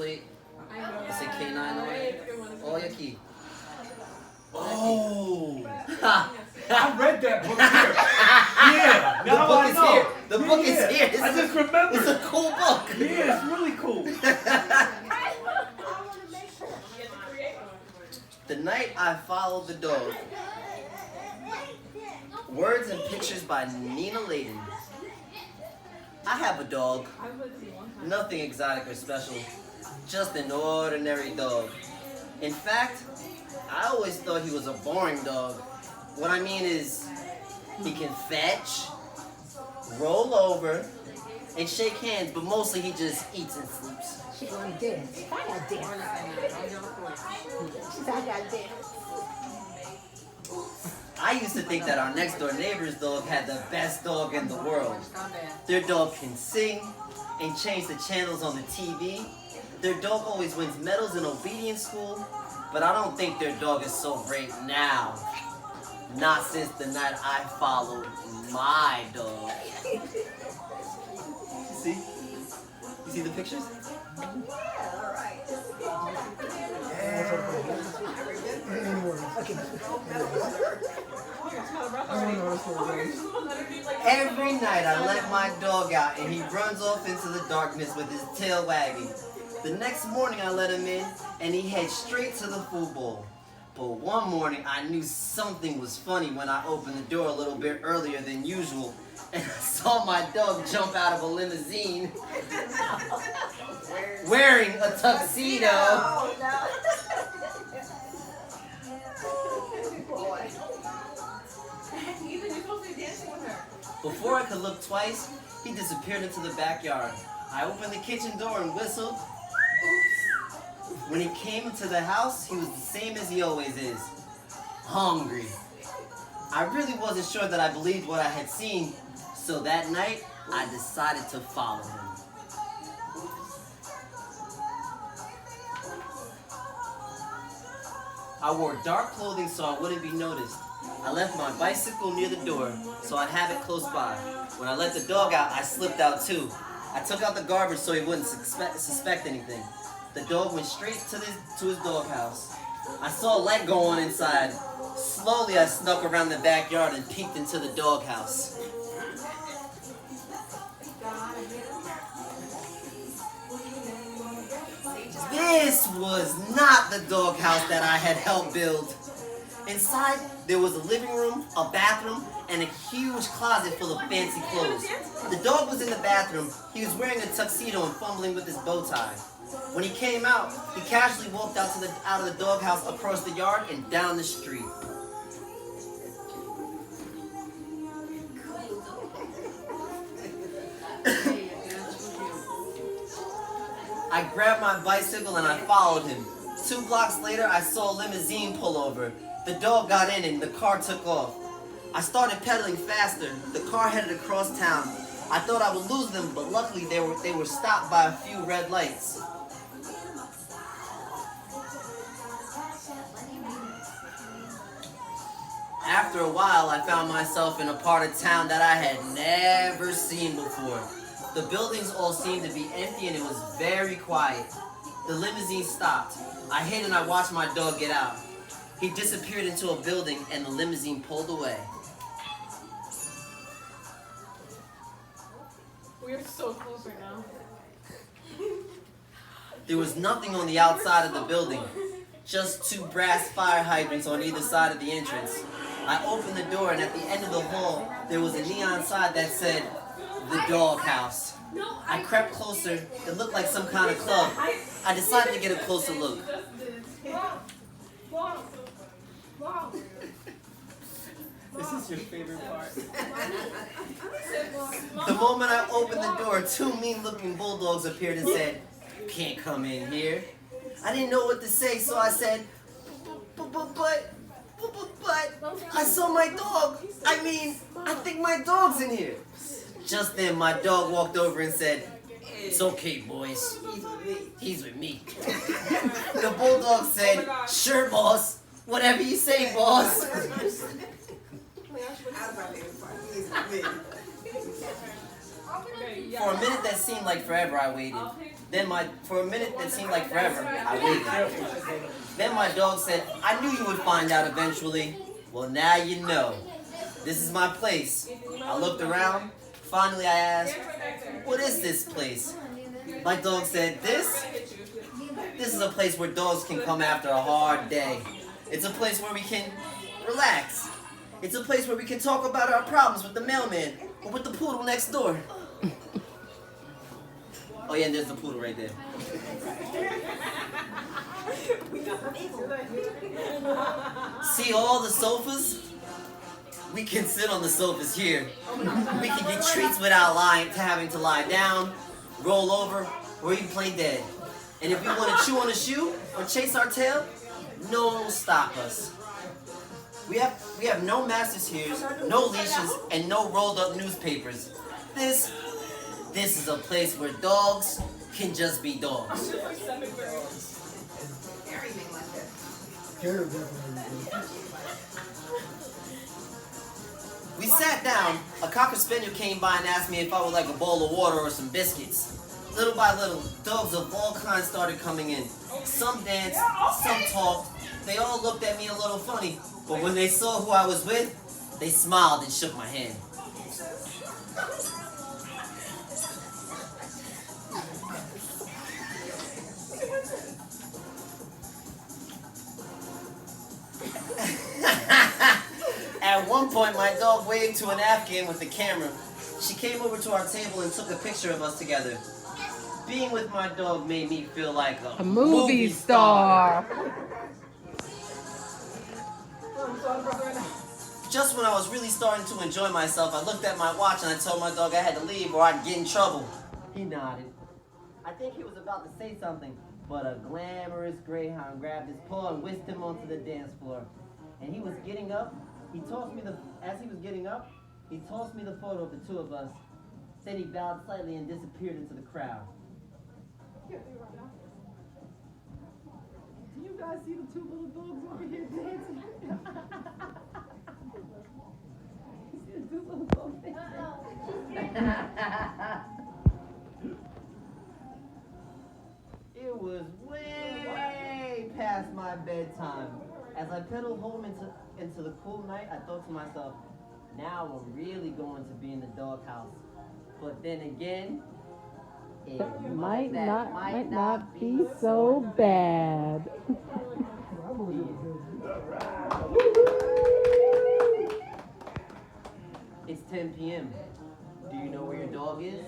plate. It's a K9 on it. Oh, your key. Oh! I read that book here. Yeah, The now book I is know. here. The book is Yeah. here. I just remembered. It's a cool book. Yeah, it's really cool. The night I followed the dog. Words and pictures by Nina Layden. I have a dog. Nothing exotic or special. Just an ordinary dog. In fact, I always thought he was a boring dog. What I mean is, he can fetch, roll over, and shake hands, but mostly he just eats and sleeps. She gonna dance. I got dance. She said I got dance. I used to think that our next door neighbor's dog had the best dog in the world. Their dog can sing and change the channels on the TV. Their dog always wins medals in obedience school, but I don't think their dog is so great now. Not since the night I followed my dog. You see? You see the pictures? Every night I let my dog out and he runs off into the darkness with his tail wagging. The next morning I let him in and he heads straight to the food bowl. But one morning I knew something was funny when I opened the door a little bit earlier than usual and I saw my dog jump out of a limousine wearing a tuxedo. Before I could look twice, he disappeared into the backyard. I opened the kitchen door and whistled. When he came into the house, he was the same as he always is. Hungry. I really wasn't sure that I believed what I had seen, so that night, I decided to follow him. I wore dark clothing so I wouldn't be noticed. I left my bicycle near the door so I'd have it close by. When I let the dog out, I slipped out too. I took out the garbage so he wouldn't suspect anything. The dog went straight to his doghouse. I saw a light go on inside. Slowly I snuck around the backyard and peeked into the doghouse. This was not the doghouse that I had helped build. Inside, there was a living room, a bathroom, and a huge closet full of fancy clothes. The dog was in the bathroom. He was wearing a tuxedo and fumbling with his bow tie. When he came out, he casually walked out of the doghouse across the yard and down the street. I grabbed my bicycle and I followed him. 2 blocks later, I saw a limousine pull over. The dog got in and the car took off. I started pedaling faster. The car headed across town. I thought I would lose them, but luckily they were stopped by a few red lights. After a while, I found myself in a part of town that I had never seen before. The buildings all seemed to be empty and it was very quiet. The limousine stopped. I hid and I watched my dog get out. He disappeared into a building and the limousine pulled away. We're so close right now. There was nothing on the outside of the building, just 2 brass fire hydrants on either side of the entrance. I opened the door and at the end of the hall, there was a neon sign that said, "The Doghouse." I crept closer. It looked like some kind of club. I decided to get a closer look. This is your favorite part. The moment I opened the door, 2 mean-looking bulldogs appeared and said, "Can't come in here." I didn't know what to say, so I said, but I saw my dog. I think my dog's in here. Just then, my dog walked over and said, "It's okay, boys. He's with me." The bulldog said, "Sure, boss. Whatever you say, boss." For a minute that seemed like forever, I waited. For a minute that seemed like forever, I waited. Then my dog said, I knew you would find out eventually. Well, now you know. This is my place. I looked around. Finally, I asked, what is this place? My dog said, this is a place where dogs can come after a hard day. It's a place where we can relax. It's a place where we can talk about our problems with the mailman or with the poodle next door. Oh yeah, and there's the poodle right there. See all the sofas? We can sit on the sofas here. We can get treats without having to lie down, roll over, or even play dead. And if we want to chew on a shoe or chase our tail, no one will stop us. We have no masters here, no leashes, and no rolled up newspapers. This is a place where dogs can just be dogs. We sat down. A cocker spaniel came by and asked me if I would like a bowl of water or some biscuits. Little by little, dogs of all kinds started coming in. Some danced, some talked. They all looked at me a little funny, but when they saw who I was with, they smiled and shook my hand. At one point, my dog waved to an Afghan with the camera. She came over to our table and took a picture of us together. Being with my dog made me feel like a movie star. Just when I was really starting to enjoy myself, I looked at my watch and I told my dog I had to leave or I'd get in trouble. He nodded. I think he was about to say something, but a glamorous greyhound grabbed his paw and whisked him onto the dance floor. And he was getting up. As he was getting up, he tossed me the photo of the two of us. Then he bowed slightly and disappeared into the crowd. Do you guys see the two little dogs over here dancing? You see the two little dogs dancing? It was way past my bedtime. As I pedaled home into the cool night, I thought to myself, now I'm really going to be in the doghouse. But then again, it might not be so bad. It's 10 p.m. Do you know where your dog is?